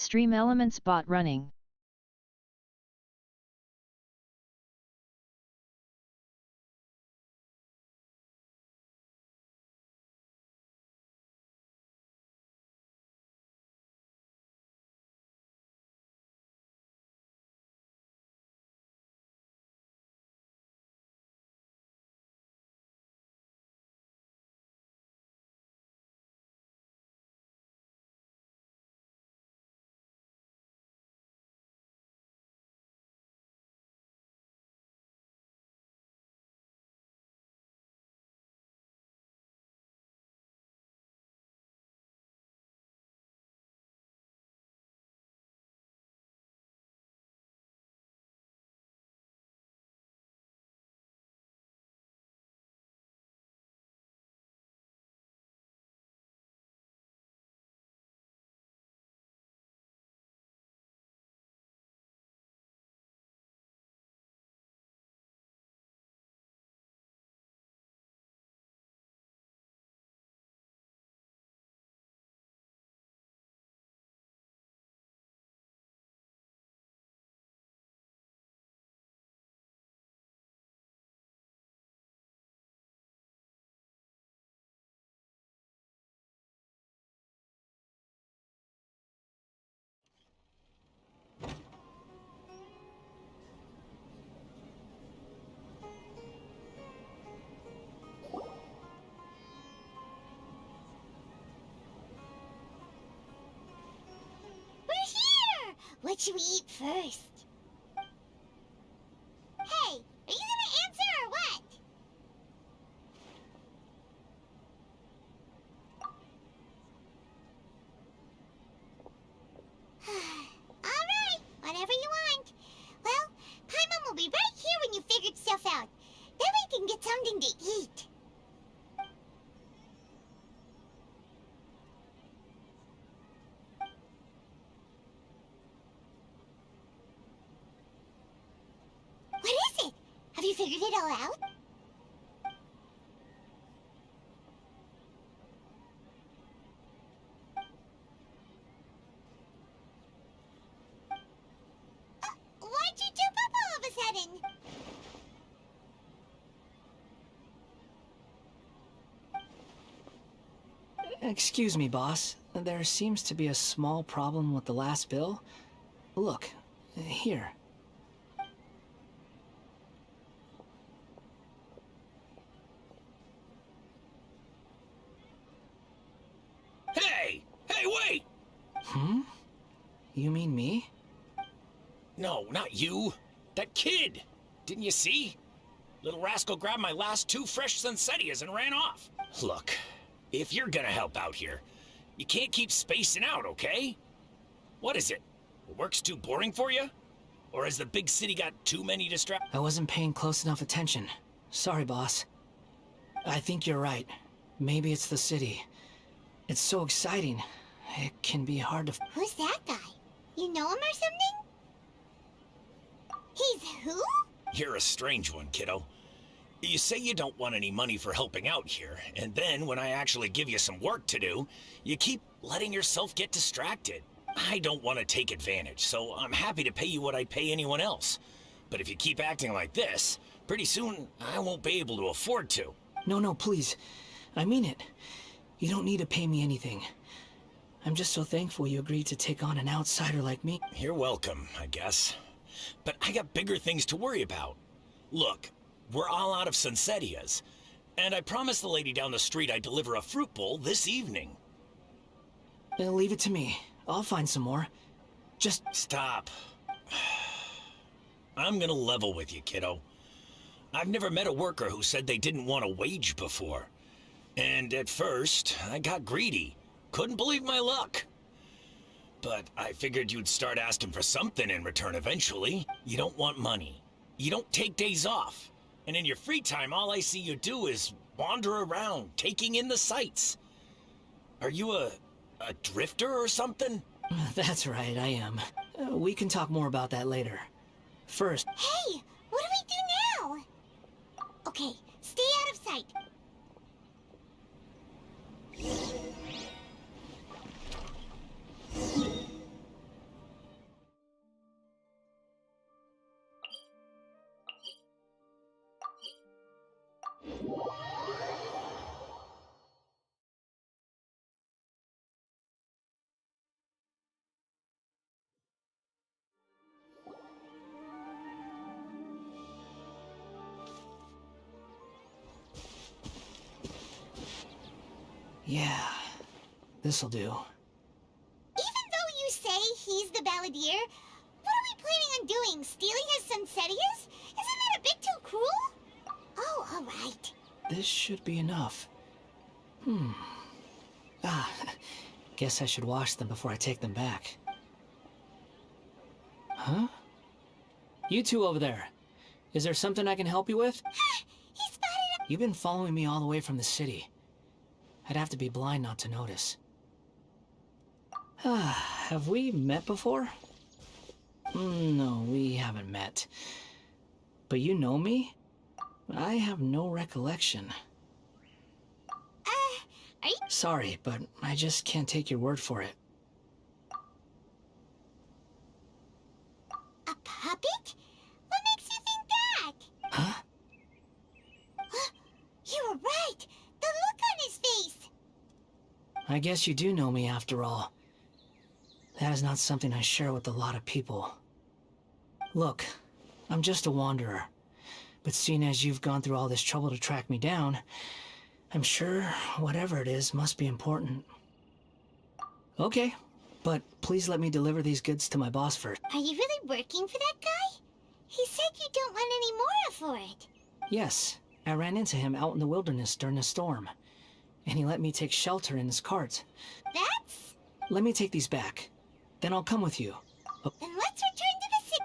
Stream Elements bot running. We're here! What should we eat first? Hey, are you gonna answer or what? Alright, whatever you want. Well, Paimon will be right here when you figured stuff out. Then we can get something to eat. What is it? Have you figured it all out? Why'd you jump up all of a sudden? Excuse me, boss. There seems to be a small problem with the last bill. Look, here. Hey! Hey, wait! Hmm? You mean me? No, not you. That kid! Didn't you see? Little rascal grabbed my last 2 fresh Sunsettias and ran off. Look, if you're gonna help out here, you can't keep spacing out, okay? What is it? Work's too boring for you? Or has the big city got too many distractions? I wasn't paying close enough attention. Sorry, boss. I think you're right. Maybe it's the city. It's so exciting. It can be hard to... Who's that guy? You know him or something? He's who? You're a strange one, kiddo. You say you don't want any money for helping out here, and then when I actually give you some work to do, you keep letting yourself get distracted. I don't want to take advantage, so I'm happy to pay you what I'd pay anyone else. But if you keep acting like this, pretty soon I won't be able to afford to. No, please. I mean it. You don't need to pay me anything. I'm just so thankful you agreed to take on an outsider like me. You're welcome, I guess. But I got bigger things to worry about. Look, we're all out of Sunsettias, and I promised the lady down the street I'd deliver a fruit bowl this evening. Leave it to me. I'll find some more. Just... Stop. I'm gonna level with you, kiddo. I've never met a worker who said they didn't want a wage before. And at first, I got greedy. Couldn't believe my luck. But I figured you'd start asking for something in return eventually. You don't want money. You don't take days off. And in your free time, all I see you do is wander around, taking in the sights. Are you a drifter or something? That's right, I am. We can talk more about that later. First... Hey, what do we do now? Okay, stay out of sight. Yeah, this'll do. Even though you say he's the balladeer, what are we planning on doing? Stealing his Sensetias? Isn't that a bit too cruel? Oh, alright. This should be enough. Guess I should wash them before I take them back. Huh? You two over there. Is there something I can help you with? He spotted You've been following me all the way from the city. I'd have to be blind not to notice. Have we met before? No, we haven't met. But you know me? I have no recollection. Are you... Sorry, but I just can't take your word for it. a puppet? What makes you think that? Huh? You were right! The look on his face! I guess you do know me after all. That is not something I share with a lot of people. Look, I'm just a wanderer. But seeing as you've gone through all this trouble to track me down, I'm sure whatever it is must be important. Okay, but please let me deliver these goods to my boss first. Are you really working for that guy? He said you don't want any more for it. Yes, I ran into him out in the wilderness during a storm. And he let me take shelter in his cart. That's... Let me take these back. Then I'll come with you. Then let's return to the city.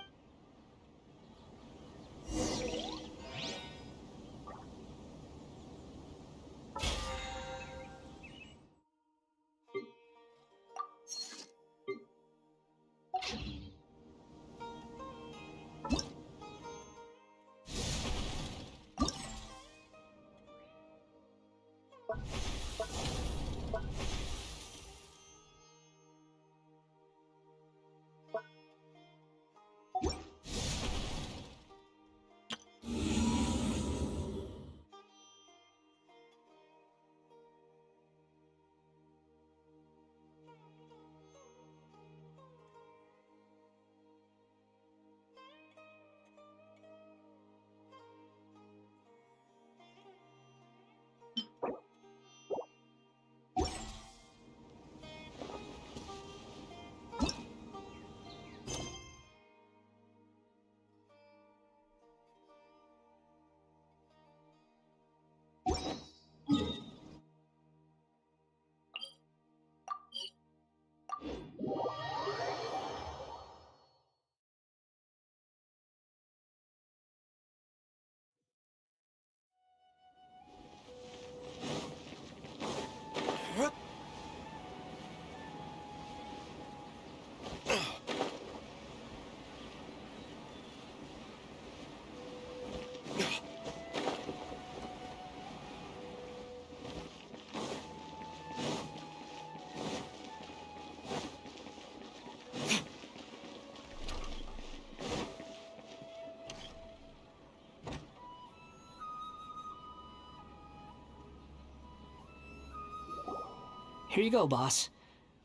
Here you go, boss.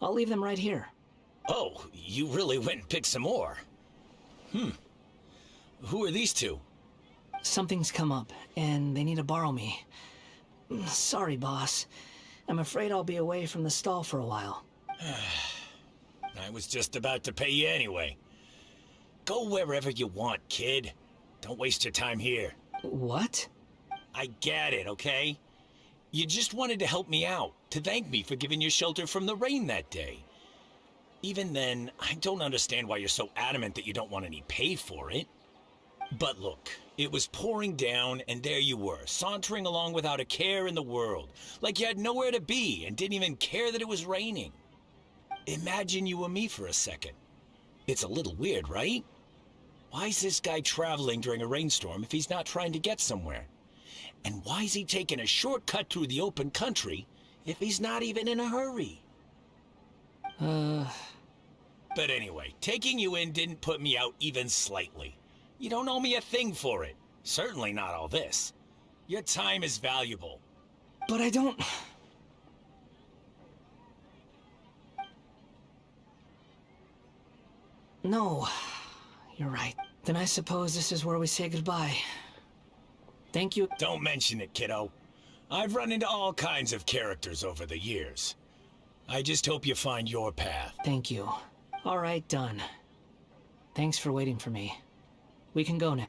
I'll leave them right here. Oh, you really went and picked some more. Who are these two? Something's come up, and they need to borrow me. Sorry, boss. I'm afraid I'll be away from the stall for a while. I was just about to pay you anyway. Go wherever you want, kid. Don't waste your time here. What? I get it, okay? You just wanted to help me out, to thank me for giving you shelter from the rain that day. Even then, I don't understand why you're so adamant that you don't want any pay for it. But look, it was pouring down, and there you were, sauntering along without a care in the world, like you had nowhere to be and didn't even care that it was raining. Imagine you were me for a second. It's a little weird, right? Why is this guy traveling during a rainstorm if he's not trying to get somewhere? And why is he taking a shortcut through the open country if he's not even in a hurry? But anyway, taking you in didn't put me out even slightly. You don't owe me a thing for it. Certainly not all this. Your time is valuable. But I don't... No. You're right. Then I suppose this is where we say goodbye. Thank you. Don't mention it, kiddo. I've run into all kinds of characters over the years. I just hope you find your path. Thank you. All right, done. Thanks for waiting for me. We can go now.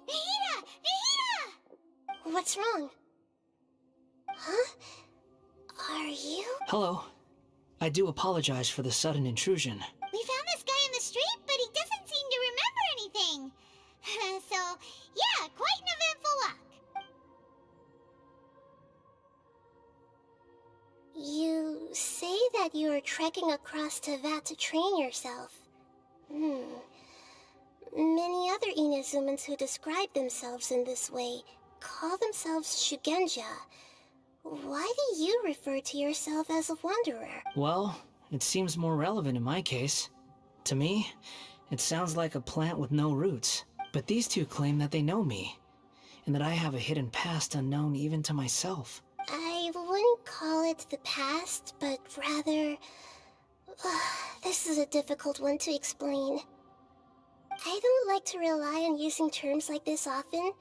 Nahida! Nahida! What's wrong? Huh? Are you? Hello. I do apologize for the sudden intrusion. We found this guy in the street, but he doesn't seem to remember anything. So, yeah, quite an eventful walk. You say that you are trekking across Teyvat to train yourself. Many other Inazumans who describe themselves in this way call themselves Shugenja. Why do you refer to yourself as a wanderer? Well, it seems more relevant in my case. To me, it sounds like a plant with no roots. But these two claim that they know me, and that I have a hidden past unknown even to myself. I wouldn't call it the past, but rather... this is a difficult one to explain. I don't like to rely on using terms like this often,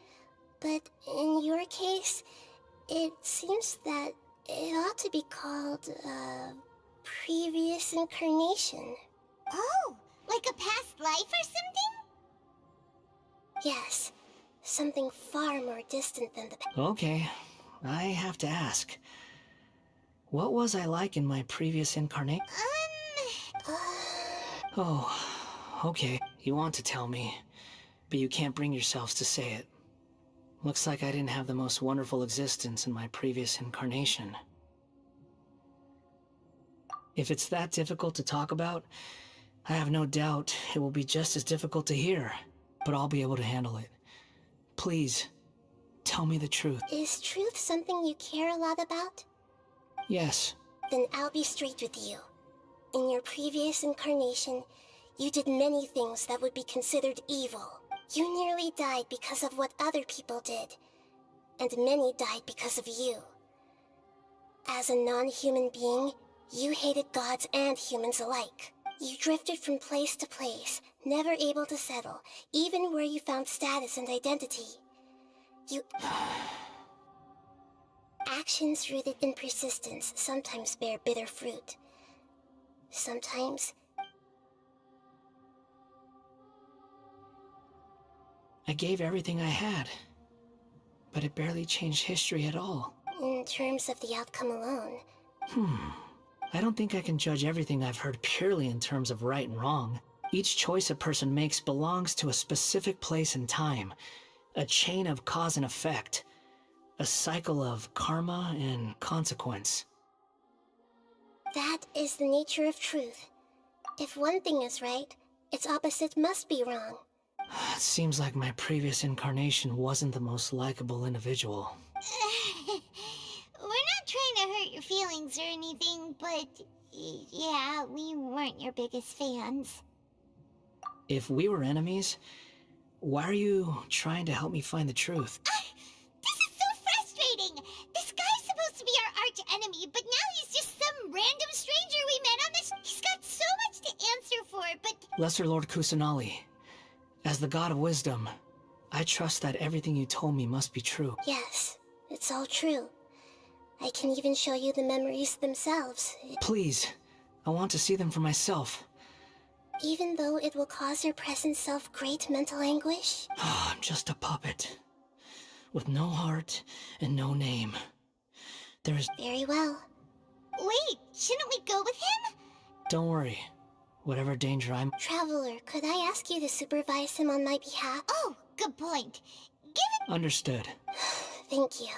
but in your case, it seems that it ought to be called, previous incarnation. Oh, like a past life or something? Yes, something far more distant than the past. Okay, I have to ask. What was I like in my previous incarnation? Oh, okay. You want to tell me, but you can't bring yourselves to say it. Looks like I didn't have the most wonderful existence in my previous incarnation. If it's that difficult to talk about, I have no doubt it will be just as difficult to hear, but I'll be able to handle it. Please, tell me the truth. Is truth something you care a lot about? Yes. Then I'll be straight with you. In your previous incarnation, you did many things that would be considered evil. You nearly died because of what other people did, and many died because of you. As a non-human being, you hated gods and humans alike. You drifted from place to place, never able to settle, even where you found status and identity. Actions rooted in persistence sometimes bear bitter fruit. Sometimes... I gave everything I had, but it barely changed history at all. In terms of the outcome alone. I don't think I can judge everything I've heard purely in terms of right and wrong. Each choice a person makes belongs to a specific place and time, a chain of cause and effect, a cycle of karma and consequence. That is the nature of truth. If one thing is right, its opposite must be wrong. It seems like my previous incarnation wasn't the most likable individual. We're not trying to hurt your feelings or anything, but yeah, we weren't your biggest fans. If we were enemies, why are you trying to help me find the truth? This is so frustrating! This guy's supposed to be our arch enemy, but now he's just some random stranger we met on this... He's got so much to answer for, but... Lesser Lord Kusanali, as the god of wisdom, I trust that everything you told me must be true. Yes, it's all true. I can even show you the memories themselves. Please, I want to see them for myself. Even though it will cause your present self great mental anguish? I'm just a puppet, with no heart and no name. There is... Very well. Wait, shouldn't we go with him? Don't worry. Whatever danger I'm... Traveler, could I ask you to supervise him on my behalf? Oh, Good point. Understood. Thank you.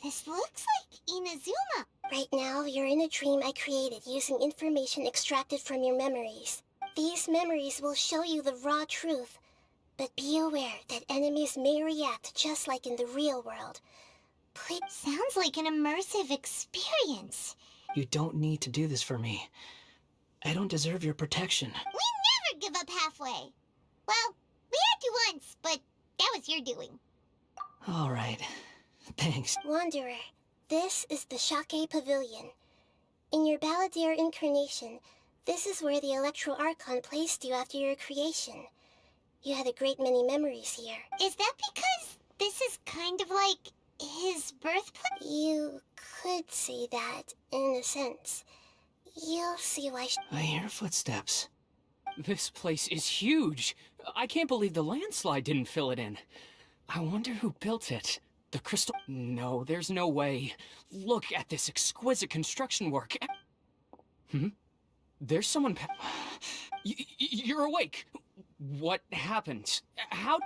This looks like Inazuma. Right now, you're in a dream I created using information extracted from your memories. These memories will show you the raw truth, but be aware that enemies may react just like in the real world. Please. Sounds like an immersive experience. You don't need to do this for me. I don't deserve your protection. We never give up halfway. Well, we had to once, but that was your doing. All right. Thanks. Wanderer, this is the Shake Pavilion. In your Balladeer incarnation, this is where the Electro Archon placed you after your creation. You had a great many memories here. Is that because this is kind of like his birthplace? You could say that, in a sense. You'll see why. I hear footsteps. This place is huge. I can't believe the landslide didn't fill it in. I wonder who built it. The crystal... No, there's no way. Look at this exquisite construction work. There's someone... You're awake. What happened? How...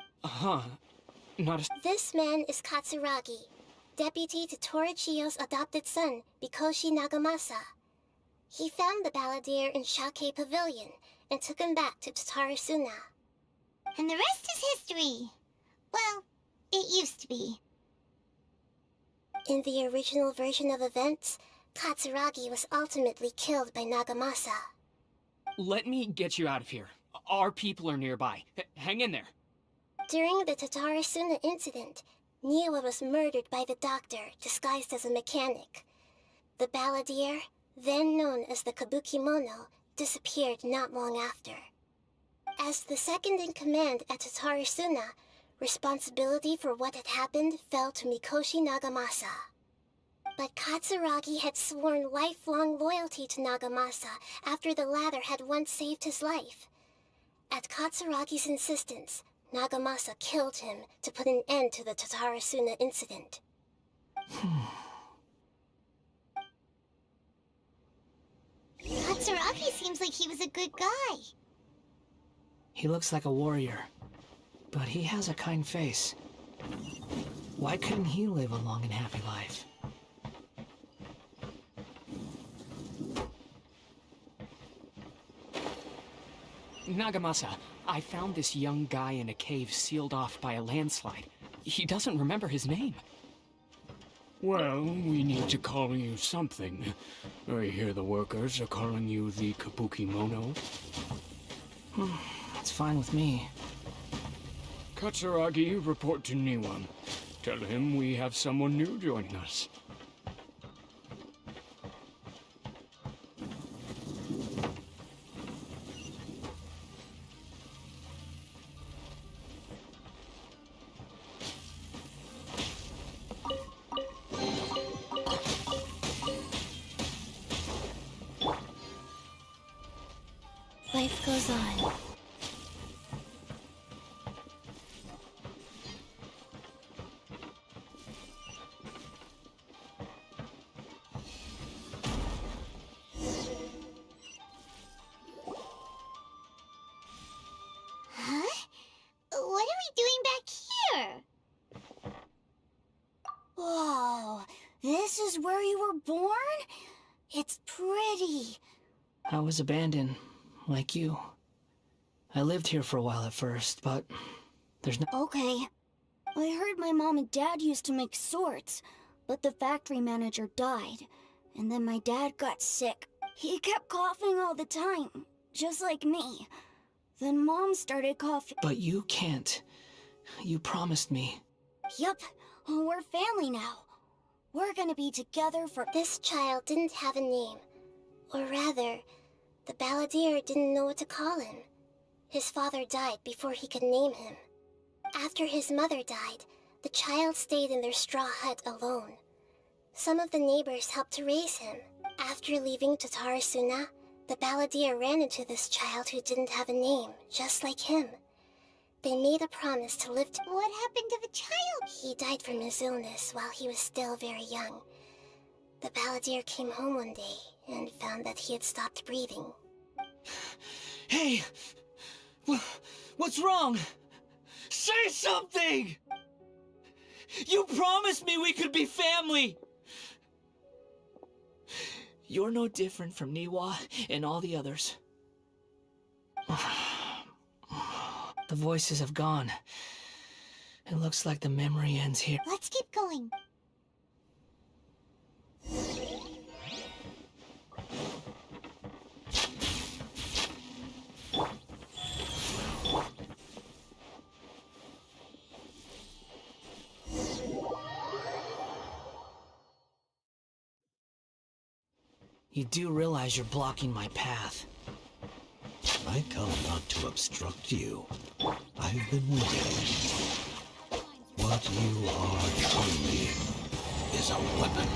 Not a... This man is Katsuragi, deputy to Torichiyo's adopted son, Mikoshi Nagamasa. He found the Balladeer in Shake Pavilion and took him back to Tatarasuna. And the rest is history. Well, it used to be. In the original version of events, Katsuragi was ultimately killed by Nagamasa. Let me get you out of here. Our people are nearby. Hang in there. During the Tatarasuna incident, Niwa was murdered by the doctor disguised as a mechanic. The Balladeer, then known as the Kabukimono, disappeared not long after. As the second in command at Tatarasuna, responsibility for what had happened fell to Mikoshi Nagamasa. But Katsuragi had sworn lifelong loyalty to Nagamasa after the latter had once saved his life. At Katsuragi's insistence, Nagamasa killed him to put an end to the Tatarasuna incident. Katsuragi seems like he was a good guy. He looks like a warrior, but he has a kind face. Why couldn't he live a long and happy life? Nagamasa, I found this young guy in a cave sealed off by a landslide. He doesn't remember his name. Well, we need to call you something. I hear the workers are calling you the Kabukimono. It's fine with me. Katsuragi, report to Niwa. Tell him we have someone new joining us. Life goes on. Huh? What are we doing back here? Whoa, this is where you were born? It's pretty. I was abandoned, like you. I lived here for a while at first, but there's no... Okay. I heard my mom and dad used to make swords, but the factory manager died, and then my dad got sick. He kept coughing all the time, just like me. Then Mom started coughing. But you can't. You promised me. Yup, we're family now. We're gonna be together for... This child didn't have a name, Or rather, the balladeer didn't know what to call him. His father died before he could name him. After his mother died, the child stayed in their straw hut alone. Some of the neighbors helped to raise him. After leaving Tatarasuna, the balladeer ran into this child who didn't have a name, just like him. They made a promise to live. What happened to the child? He died from his illness while he was still very young. The balladeer came home one day and found that he had stopped breathing. Hey! What's wrong? Say something! You promised me we could be family! You're no different from Niwa and all the others. The voices have gone. It looks like the memory ends here. Let's keep going. You do realize you're blocking my path. I come not to obstruct you. I've been waiting. What you are to me is a weapon,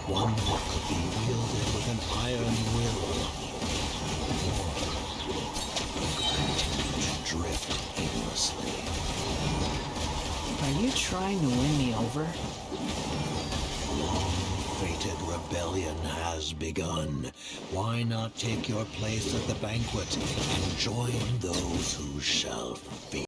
one that could be wielded with an iron will. Or you could continue to drift aimlessly. Are you trying to win me over? Long-fated rebellion has begun. Why not take your place at the banquet and join those who shall feast?